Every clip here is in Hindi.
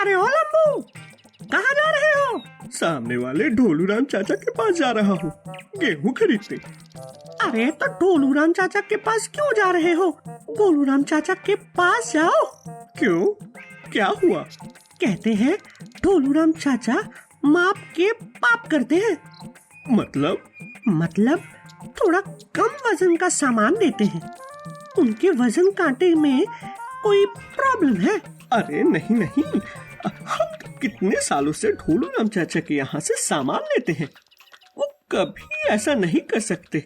अरे ओ लंबू, कहाँ जा रहे हो? सामने वाले ढोलूराम चाचा के पास जा रहा हूँ गेहूँ खरीदने। अरे तो ढोलूराम चाचा के पास क्यों जा रहे हो? गोलूराम चाचा के पास जाओ। क्यों, क्या हुआ? कहते हैं ढोलूराम चाचा माप के पाप करते हैं। मतलब थोड़ा कम वजन का सामान देते हैं। उनके वजन कांटे में कोई प्रॉब्लम है? अरे नहीं नहीं, हम तो कितने सालों से ढोलूराम चाचा के यहाँ से सामान लेते हैं। वो कभी ऐसा नहीं कर सकते,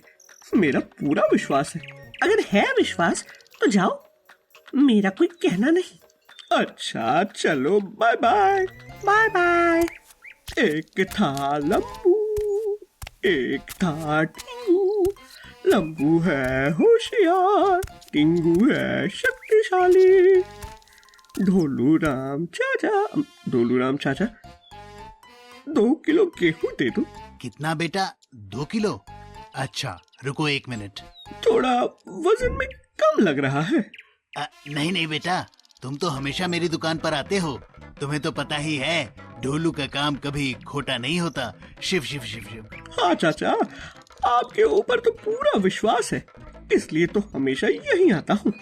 मेरा पूरा विश्वास है। अगर है विश्वास तो जाओ, मेरा कोई कहना नहीं। अच्छा चलो, बाय बाय। Bye bye. एक था लंबू, एक था टिंगू। लंबू है होशियार, टिंगू है शक्तिशाली। ढोलूराम चाचा 2 किलो गेहूं दे दो। कितना बेटा? 2 किलो? अच्छा रुको 1 मिनट। थोड़ा वजन में कम लग रहा है। नहीं नहीं बेटा, तुम तो हमेशा मेरी दुकान पर आते हो, तुम्हें तो पता ही है ढोलू का काम कभी खोटा नहीं होता। शिव शिव शिव शिव। हाँ चाचा, आपके ऊपर तो पूरा विश्वास है, इसलिए तो हमेशा यहीं आता हूँ।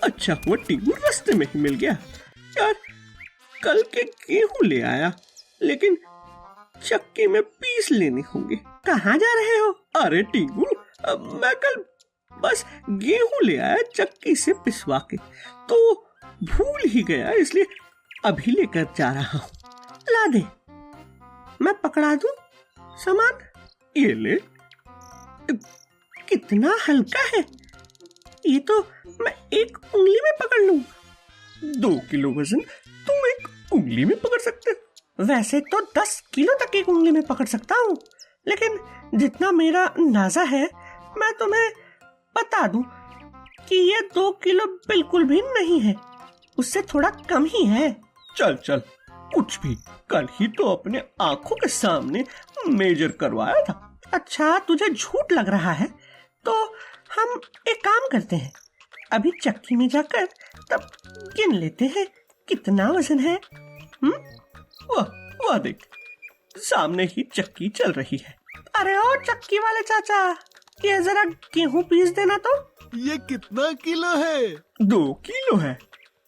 अच्छा हुआ टिंगू रास्ते में ही मिल गया। यार कल के गेहूं ले आया, लेकिन चक्की में पीस लेने होंगे। कहाँ जा रहे हो? अरे टिंगू, मैं कल बस गेहूं ले आया चक्की से पिसवा के, तो भूल ही गया, इसलिए अभी लेकर जा रहा हूँ। ला दे, मैं पकड़ा दूं सामान। ये ले। कितना हल्का है, ये तो मैं एक उंगली में पकड़ लूं। 2 किलो वजन तुम एक उंगली में पकड़ सकते हो। वैसे तो 10 किलो तक एक उंगली में पकड़ सकता हूँ, लेकिन जितना मेरा अंदाजा है, मैं तुम्हें बता दूं कि ये 2 किलो बिल्कुल भी नहीं है, उससे थोड़ा कम ही है। चल चल, कुछ भी, कल ही तो अपने आंखों के सामने मेजर करवाया था। अच्छा तुझे झूठ लग रहा है, तो हम एक काम करते हैं, अभी चक्की में जाकर तब गिन लेते हैं कितना वजन है। वाह देख, सामने ही चक्की चल रही है। अरे ओ चक्की वाले चाचा, ये जरा गेहूं पीस देना तो। ये कितना किलो है? 2 किलो है।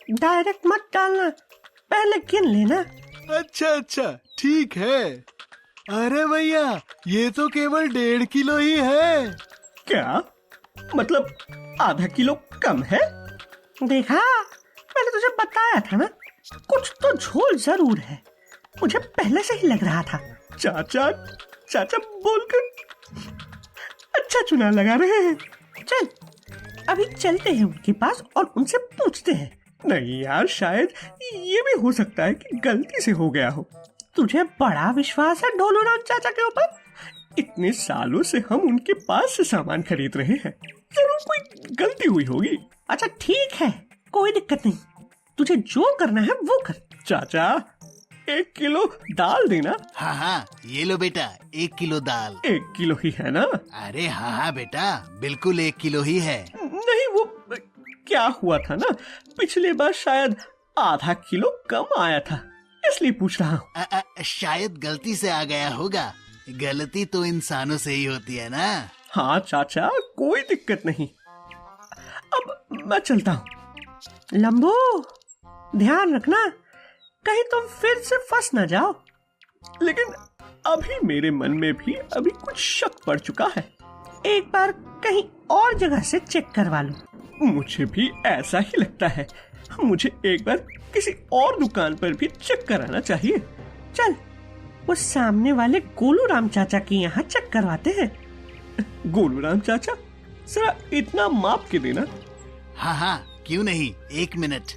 डायरेक्ट मत डालना, पहले गिन लेना। अच्छा ठीक है। अरे भैया, ये तो केवल 1.5 किलो ही है। क्या मतलब आधा किलो कम है? देखा, मैंने तुझे बताया था ना, कुछ तो झोल जरूर है, मुझे पहले से ही लग रहा था। चाचा बोलकर अच्छा चुनाव लगा रहे हैं। चल अभी चलते हैं उनके पास और उनसे पूछते हैं। नहीं यार, शायद ये भी हो सकता है कि गलती से हो गया हो। तुझे बड़ा विश्वास है ढोलूराम चाचा के ऊपर? इतने सालों से हम उनके पास से सामान खरीद रहे हैं, जरूर कोई गलती हुई होगी। अच्छा ठीक है, कोई दिक्कत नहीं, तुझे जो करना है वो कर। चाचा 1 किलो दाल देना। हाँ ये लो बेटा, 1 किलो दाल। 1 किलो ही है ना? अरे हाँ बेटा, बिल्कुल 1 किलो ही है। नहीं, वो क्या हुआ था ना, पिछले बार शायद आधा किलो कम आया था, इसलिए पूछ रहा हूँ। शायद गलती से आ गया होगा, गलती तो इंसानों से ही होती है ना। हाँ चाचा, कोई दिक्कत नहीं, अब मैं चलता हूँ। लंबू ध्यान रखना, कहीं तुम फिर से फंस ना जाओ। लेकिन अभी मेरे मन में भी अभी कुछ शक पड़ चुका है। एक बार कहीं और जगह से चेक करवा लो। मुझे भी ऐसा ही लगता है, मुझे एक बार किसी और दुकान पर भी चेक कराना चाहिए। चल वो सामने वाले गोलूराम चाचा के यहाँ चेक करवाते हैं। गोलूराम चाचा, जरा इतना माप के देना। हाँ क्यों नहीं, 1 मिनट।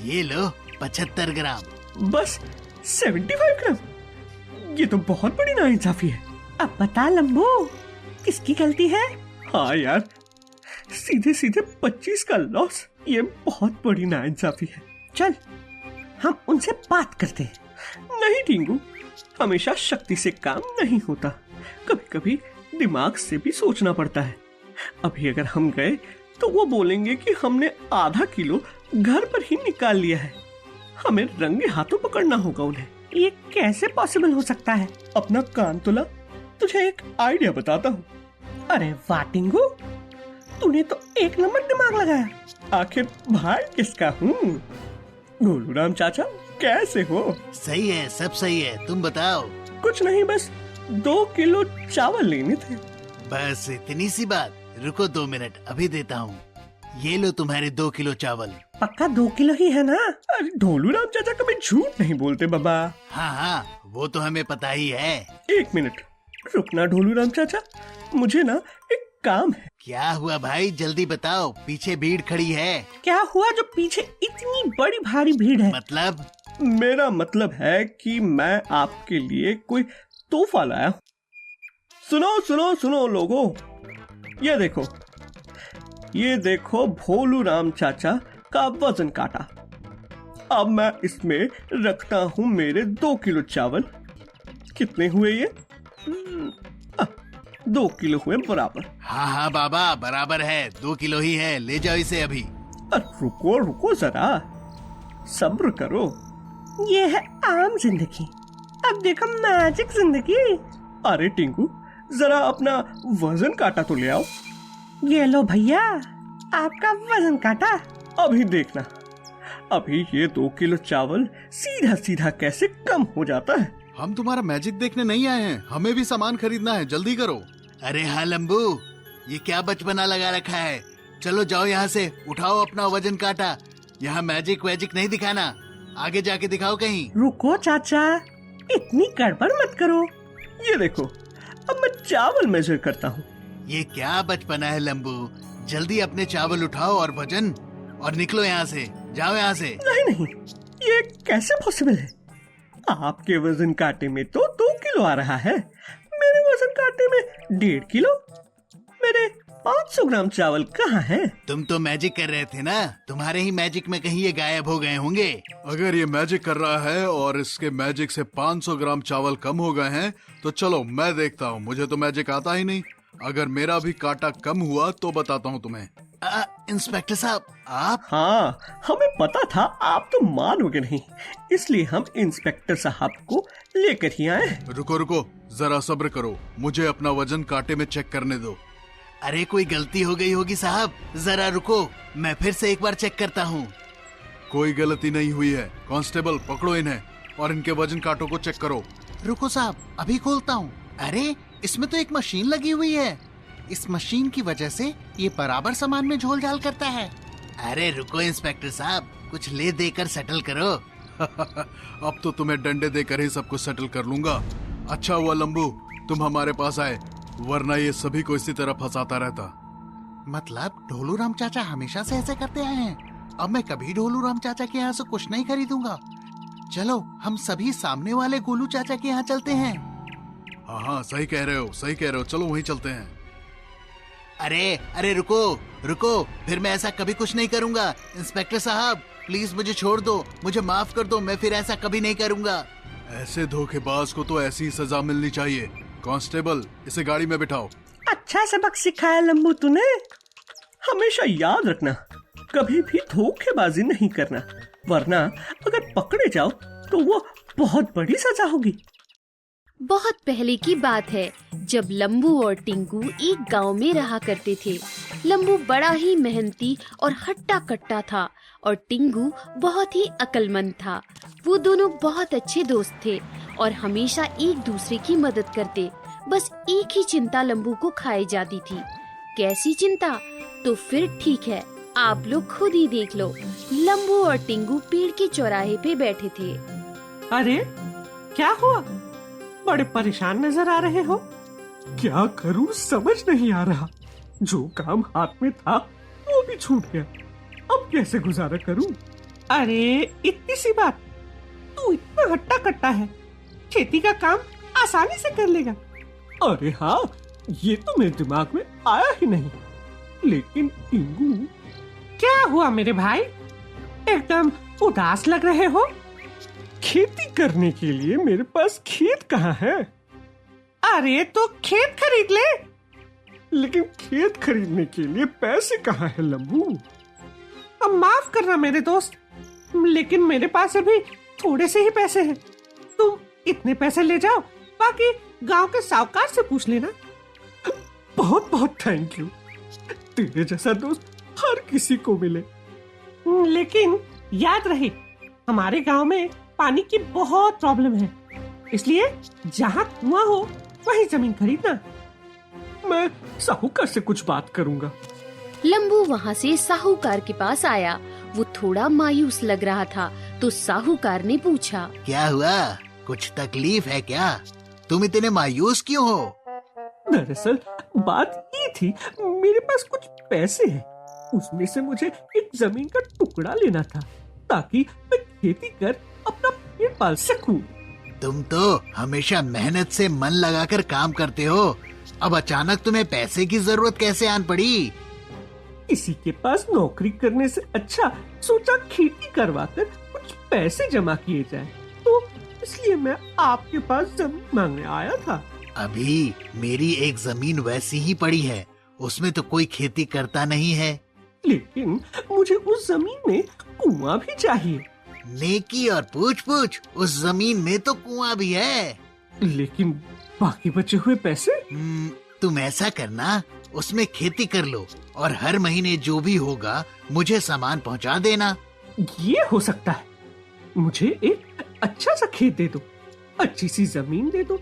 ये लो 75 ग्राम। बस 75 ग्राम? ये तो बहुत बड़ी नाइंसाफी है। अब बता लंबू, किसकी गलती है? हाँ यार, सीधे 25 का लॉस, ये बहुत बड़ी नाइंसाफी है। चल हम उनसे बात करते हैं। नहीं टिंगू, हमेशा शक्ति से काम नहीं होता, कभी कभी दिमाग से भी सोचना पड़ता है। अभी अगर हम गए तो वो बोलेंगे कि हमने आधा किलो घर पर ही निकाल लिया है। हमें रंगे हाथों पकड़ना होगा उन्हें। ये कैसे पॉसिबल हो सकता है? अपना कान तुला, तुझे एक आइडिया बताता हूँ। अरे वाह टिंगू, तूने तो एक नंबर दिमाग लगाया। आखिर भाई किसका हूँ? गोलूराम चाचा कैसे हो? सही है, सब सही है। तुम बताओ। कुछ नहीं, बस 2 किलो चावल लेने थे। बस इतनी सी बात। रुको 2 मिनट, अभी देता हूँ। ये लो तुम्हारे 2 किलो चावल। पक्का 2 किलो ही है ना? अरे ढोलूराम चाचा कभी झूठ नहीं बोलते बाबा। हाँ हाँ, वो तो हमें पता ही है। 1 मिनट रुकना ढोलूराम चाचा, मुझे ना एक काम है। क्या हुआ भाई, जल्दी बताओ। पीछे भीड़ खड़ी है। क्या हुआ जो पीछे इतनी बड़ी भारी भीड़ है? मतलब? मेरा मतलब है कि मैं आपके लिए कोई तोहफा लाया। सुनो सुनो सुनो लोगों, ये देखो भोलू राम चाचा का वजन काटा। अब मैं इसमें रखता हूँ मेरे 2 किलो चावल। कितने हुए ये? 2 किलो हुए बराबर। हाँ हाँ बाबा, बराबर है। 2 किलो ही है, ले जाओ इसे अभी। रुको रुको जरा, सब्र करो। ये है आम जिंदगी, अब देखो मैजिक जिंदगी। अरे टिंकू, जरा अपना वजन काटा तो ले आओ। ये लो भैया, आपका वजन काटा। अभी देखना, अभी ये 2 किलो चावल सीधा सीधा कैसे कम हो जाता है। हम तुम्हारा मैजिक देखने नहीं आए हैं, हमें भी सामान खरीदना है, जल्दी करो। अरे हाँ लंबू, ये क्या बचपना लगा रखा है। चलो जाओ यहाँ से, उठाओ अपना वजन काटा। यहाँ मैजिक वैजिक नहीं दिखाना, आगे जाके दिखाओ कहीं। रुको चाचा, इतनी गड़बड़ मत करो। ये देखो, अब मैं चावल मेजर करता हूँ। ये क्या बचपना है लंबू, जल्दी अपने चावल उठाओ और वजन, और निकलो यहाँ से, जाओ यहाँ से। नहीं, ये कैसे पॉसिबल है? आपके वजन काटे में तो 2 किलो आ रहा है, मेरे वजन काटे में 1.5 किलो। मेरे 500 ग्राम चावल कहाँ हैं? तुम तो मैजिक कर रहे थे ना, तुम्हारे ही मैजिक में कहीं ये गायब हो गए होंगे। अगर ये मैजिक कर रहा है और इसके मैजिक से 500 ग्राम चावल कम हो गए हैं, तो चलो मैं देखता हूँ। मुझे तो मैजिक आता ही नहीं। अगर मेरा भी काटा कम हुआ तो बताता हूँ तुम्हें। इंस्पेक्टर साहब, आप? हाँ, हमें पता था आप तो मानोगे नहीं, इसलिए हम इंस्पेक्टर साहब को लेकर ही आए। रुको रुको, जरा सब्र करो, मुझे अपना वजन कांटे में चेक करने दो। अरे कोई गलती हो गई होगी साहब, जरा रुको, मैं फिर से एक बार चेक करता हूँ। कोई गलती नहीं हुई है। कांस्टेबल, पकड़ो इन्हें और इनके वजन कांटों को चेक करो। रुको साहब, अभी खोलता हूँ। अरे इसमें तो एक मशीन लगी हुई है, इस मशीन की वजह से ये बराबर सामान में झोल झाल करता है। अरे रुको इंस्पेक्टर साहब, कुछ ले देकर सेटल करो। अब तो तुम्हें डंडे देकर ही सब कुछ सेटल कर लूंगा। अच्छा हुआ लंबू तुम हमारे पास आए, वरना ये सभी को इसी तरह फंसाता रहता। मतलब ढोलू राम चाचा हमेशा से ऐसे करते आए हैं? अब मैं कभी ढोलू राम चाचा के यहाँ से कुछ नहीं खरीदूंगा। चलो हम सभी सामने वाले गोलू चाचा के यहाँ चलते हैं। हाँ हाँ, सही कह रहे हो, चलो वहीं चलते हैं। अरे रुको रुको, फिर मैं ऐसा कभी कुछ नहीं करूंगा। इंस्पेक्टर साहब प्लीज मुझे छोड़ दो, मुझे माफ कर दो, मैं फिर ऐसा कभी नहीं करूंगा। ऐसे धोखेबाज को तो ऐसी सजा मिलनी चाहिए। कांस्टेबल, इसे गाड़ी में बिठाओ। अच्छा सबक सिखाया लंबू तूने। हमेशा याद रखना, कभी भी धोखेबाजी नहीं करना, वरना अगर पकड़े जाओ तो वो बहुत बड़ी सजा होगी। बहुत पहले की बात है, जब लंबू और टिंकू एक गांव में रहा करते थे। लंबू बड़ा ही मेहनती और हट्टा कट्टा था और टिंकू बहुत ही अक्लमंद था। वो दोनों बहुत अच्छे दोस्त थे और हमेशा एक दूसरे की मदद करते। बस एक ही चिंता लंबू को खाई जाती थी। कैसी चिंता? तो फिर ठीक है, आप लोग खुद ही देख लो। लंबू और टिंकू पेड़ के चौराहे पे बैठे थे। अरे क्या हुआ, बड़े परेशान नजर आ रहे हो। क्या करूं समझ नहीं आ रहा, जो काम हाथ में था वो भी छूट गया, अब कैसे गुजारा करूं। अरे इतनी सी बात, तू इतना हट्टा कट्टा है, खेती का काम आसानी से कर लेगा। अरे हाँ, ये तो मेरे दिमाग में आया ही नहीं। लेकिन टिंकू, क्या हुआ मेरे भाई, एकदम उदास लग रहे हो। खेती करने के लिए मेरे पास खेत कहाँ है? अरे तो खेत खरीद ले। लेकिन खेत खरीदने के लिए पैसे कहाँ है लंबू? अब माफ करना मेरे दोस्त, लेकिन मेरे पास अभी थोड़े से ही पैसे हैं। तुम इतने पैसे ले जाओ, बाकी गांव के साहूकार से पूछ लेना। बहुत बहुत थैंक यू। तेरे जैसा दोस्त हर किसी को मिले। लेकिन याद रहे, हमारे गांव में पानी की बहुत प्रॉब्लम है, इसलिए जहाँ कुआं हो वही जमीन खरीदना। मैं साहूकार से कुछ बात करूंगा। लंबू वहाँ से साहूकार के पास आया। वो थोड़ा मायूस लग रहा था, तो साहूकार ने पूछा, क्या हुआ? कुछ तकलीफ है क्या? तुम इतने मायूस क्यों हो? दरअसल बात ये थी, मेरे पास कुछ पैसे हैं, उसमें से मुझे एक जमीन का टुकड़ा लेना था ताकि मैं खेती कर अपना पेट पाल सकूं। तुम तो हमेशा मेहनत से मन लगाकर काम करते हो, अब अचानक तुम्हें पैसे की जरूरत कैसे आन पड़ी? किसी के पास नौकरी करने से अच्छा सोचा खेती करवाकर कुछ पैसे जमा किए जाए, तो इसलिए मैं आपके पास जमीन मांगने आया था। अभी मेरी एक जमीन वैसी ही पड़ी है, उसमें तो कोई खेती करता नहीं है। लेकिन मुझे उस जमीन में कुआं भी चाहिए। नेकी और पूछ पूछ, उस जमीन में तो कुआं भी है। लेकिन बाकी बचे हुए पैसे? तुम ऐसा करना, उसमें खेती कर लो और हर महीने जो भी होगा मुझे सामान पहुंचा देना। ये हो सकता है। मुझे एक अच्छा सा खेत दे दो, अच्छी सी जमीन दे दो,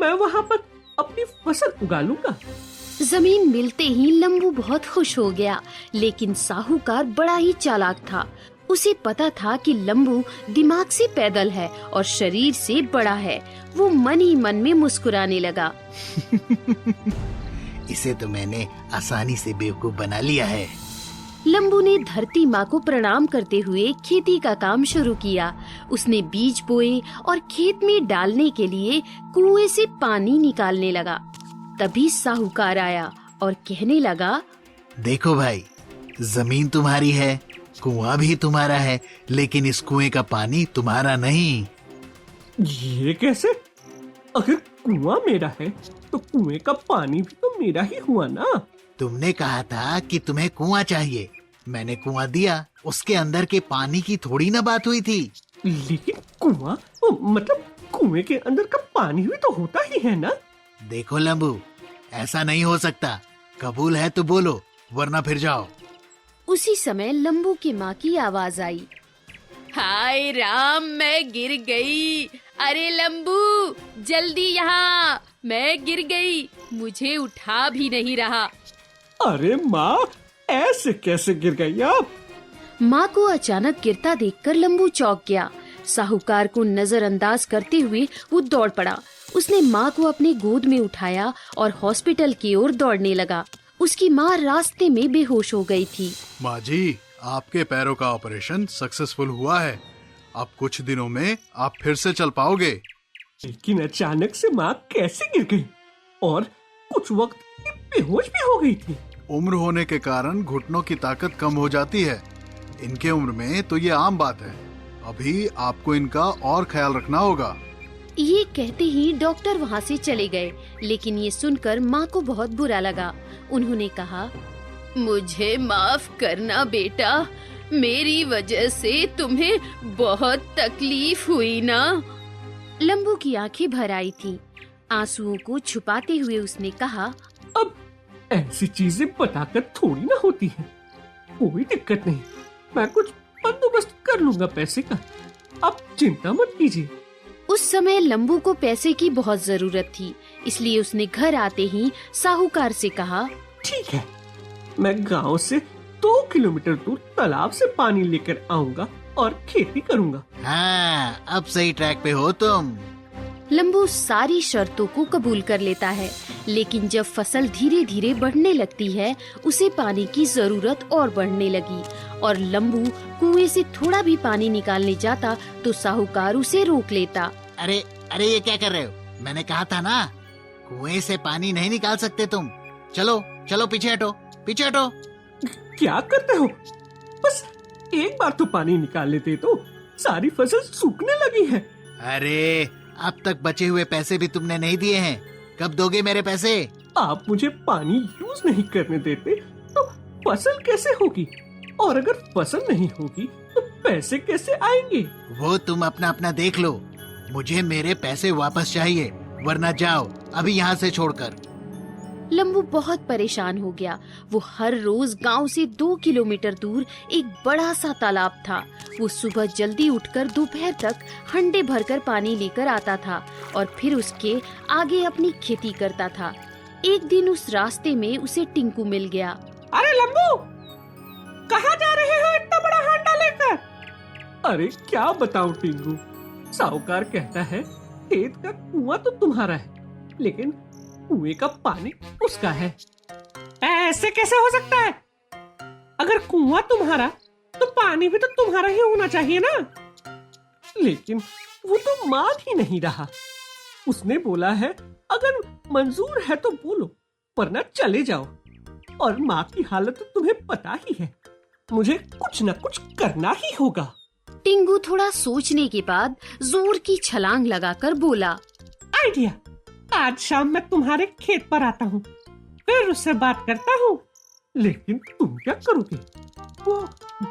मैं वहाँ पर अपनी फसल उगा लूंगा। जमीन मिलते ही लंबू बहुत खुश हो गया, लेकिन साहूकार बड़ा ही चालाक था। उसे पता था कि लंबू दिमाग से पैदल है और शरीर से बड़ा है। वो मन ही मन में मुस्कुराने लगा। इसे तो मैंने आसानी से बेवकूफ बना लिया है। लंबू ने धरती माँ को प्रणाम करते हुए खेती का काम शुरू किया। उसने बीज बोए और खेत में डालने के लिए कुएं से पानी निकालने लगा। तभी साहूकार आया और कहने लगा, देखो भाई, जमीन तुम्हारी है, कुआं भी तुम्हारा है, लेकिन इस कुएं का पानी तुम्हारा नहीं। ये कैसे? अगर कुआं मेरा है तो कुएं का पानी भी तो मेरा ही हुआ ना। तुमने कहा था कि तुम्हें कुआं चाहिए, मैंने कुआं दिया, उसके अंदर के पानी की थोड़ी ना बात हुई थी। लेकिन कुआं मतलब कुएं के अंदर का पानी भी तो होता ही है ना। देखो लंबू, ऐसा नहीं हो सकता। कबूल है तो बोलो, वरना फिर जाओ। उसी समय लंबू की माँ की आवाज आई, हाय राम, मैं गिर गई। अरे लंबू, जल्दी यहाँ, मैं गिर गई, मुझे उठा भी नहीं रहा। अरे माँ, ऐसे कैसे गिर गई आप? माँ को अचानक गिरता देखकर लंबू चौंक गया। साहूकार को नजरअंदाज करते हुए वो दौड़ पड़ा। उसने माँ को अपने गोद में उठाया और हॉस्पिटल की ओर दौड़ने लगा। उसकी माँ रास्ते में बेहोश हो गई थी। माँ जी, आपके पैरों का ऑपरेशन सक्सेसफुल हुआ है। अब कुछ दिनों में आप फिर से चल पाओगे। लेकिन अचानक से माँ कैसे गिर गई और कुछ वक्त के बेहोश भी हो गई थी? उम्र होने के कारण घुटनों की ताकत कम हो जाती है। इनके उम्र में तो ये आम बात है। अभी आपको इनका और ख्याल रखना होगा। ये कहते ही डॉक्टर वहाँ से चले गए, लेकिन ये सुनकर माँ को बहुत बुरा लगा। उन्होंने कहा, मुझे माफ करना बेटा, मेरी वजह से तुम्हें बहुत तकलीफ हुई ना। लंबू की आंखें भर आई थी। आंसुओं को छुपाते हुए उसने कहा, अब ऐसी चीजें बताकर थोड़ी ना होती है। कोई दिक्कत नहीं, मैं कुछ बंदोबस्त कर लूंगा पैसे का, आप चिंता मत कीजिए। उस समय लंबू को पैसे की बहुत जरूरत थी, इसलिए उसने घर आते ही साहूकार से कहा, ठीक है, मैं गांव से 2 किलोमीटर दूर तालाब से पानी लेकर आऊंगा और खेती करूंगा। हाँ, अब सही ट्रैक पे हो तुम। लंबू सारी शर्तों को कबूल कर लेता है, लेकिन जब फसल धीरे धीरे बढ़ने लगती है, उसे पानी की जरूरत और बढ़ने लगी और लंबू कुएं से थोड़ा भी पानी निकालने जाता तो साहूकार उसे रोक लेता। अरे अरे, ये क्या कर रहे हो? मैंने कहा था ना, कुएं से पानी नहीं निकाल सकते तुम। चलो चलो, पीछे हटो, पीछे हटो। क्या करते हो? बस एक बार तो पानी निकाल लेते तो सारी फसल सूखने लगी है। अरे, अब तक बचे हुए पैसे भी तुमने नहीं दिए हैं, कब दोगे मेरे पैसे? आप मुझे पानी यूज नहीं करने देते तो फसल कैसे होगी? और अगर फसल नहीं होगी तो पैसे कैसे आएंगे? वो तुम अपना अपना देख लो। मुझे मेरे पैसे वापस चाहिए, वरना जाओ अभी यहाँ से छोड़कर। लंबू बहुत परेशान हो गया। वो हर रोज गांव से 2 किलोमीटर दूर एक बड़ा सा तालाब था। वो सुबह जल्दी उठकर दोपहर तक हंडे भरकर पानी लेकर आता था और फिर उसके आगे अपनी खेती करता था। एक दिन उस रास्ते में उसे टिंकू मिल गया। अरे लंबू, कहाँ जा रहे हो इतना बड़ा हांडा लेकर? अरे क्या बताऊं टिंकू, साहूकार कहता है खेत का कुआं तो तुम्हारा है, लेकिन कुएं का पानी उसका है। ऐसे कैसे हो सकता है? अगर कुआं तुम्हारा तो पानी भी तो तुम्हारा ही होना चाहिए ना। लेकिन वो तो मान ही नहीं रहा। उसने बोला है अगर मंजूर है तो बोलो, वरना चले जाओ। और माँ की हालत तो तुम्हें पता ही है, मुझे कुछ न कुछ करना ही होगा। टिंगू थोड़ा सोचने के बाद जोर की छलांग लगाकर बोला, आइडिया, आज शाम मैं तुम्हारे खेत पर आता हूँ, फिर उससे बात करता हूँ। लेकिन तुम क्या करोगे? वो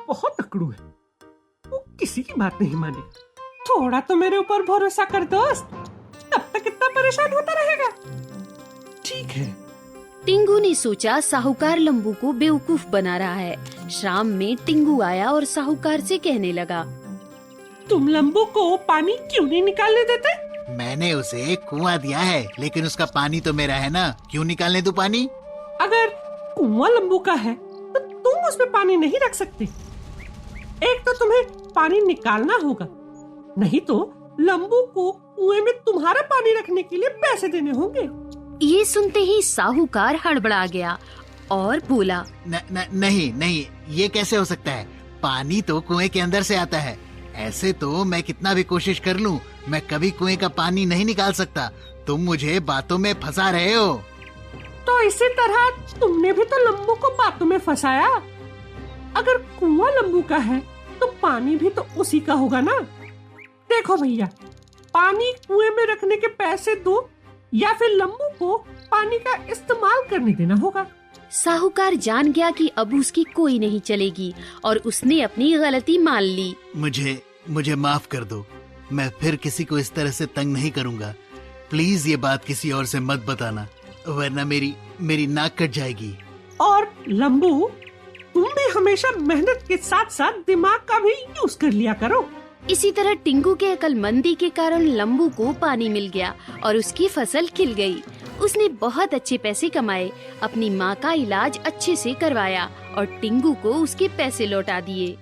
बहुत अकड़ू है, वो किसी की बात नहीं मानेगा। थोड़ा तो मेरे ऊपर भरोसा कर दोस्त, तब तक इतना परेशान होता रहेगा। ठीक है। टिंगू ने सोचा साहूकार लंबू को बेवकूफ बना रहा है। शाम में टिंगू आया और साहूकार से कहने लगा, तुम लंबू को पानी क्यों नहीं निकालने देते? मैंने उसे कुआं दिया है, लेकिन उसका पानी तो मेरा है ना, क्यों निकालने दूं पानी? अगर कुआं लंबू का है तो तुम उसमें पानी नहीं रख सकते। एक तो तुम्हें पानी निकालना होगा, नहीं तो लंबू को कुएं में तुम्हारा पानी रखने के लिए पैसे देने होंगे। ये सुनते ही साहूकार हड़बड़ा गया और बोला, नहीं, ये कैसे हो सकता है? पानी तो कुएं के अंदर से आता है। ऐसे तो मैं कितना भी कोशिश कर लूं, मैं कभी कुएं का पानी नहीं निकाल सकता। तुम मुझे बातों में फंसा रहे हो। तो इसी तरह तुमने भी तो लंबू को बातों में फंसाया। अगर कुआं लंबू का है तो पानी भी तो उसी का होगा ना। देखो भैया, पानी कुएं में रखने के पैसे दो या फिर लंबू को पानी का इस्तेमाल करने देना होगा। साहूकार जान गया कि अब उसकी कोई नहीं चलेगी और उसने अपनी गलती मान ली। मुझे माफ कर दो, मैं फिर किसी को इस तरह से तंग नहीं करूंगा। प्लीज ये बात किसी और से मत बताना, वरना मेरी नाक कट जाएगी। और लंबू, तुम भी हमेशा मेहनत के साथ साथ दिमाग का भी यूज कर लिया करो। इसी तरह टिंकू के अक्लमंदी के कारण लंबू को पानी मिल गया और उसकी फसल खिल गई। उसने बहुत अच्छे पैसे कमाए, अपनी माँ का इलाज अच्छे से करवाया और टिंकू को उसके पैसे लौटा दिए।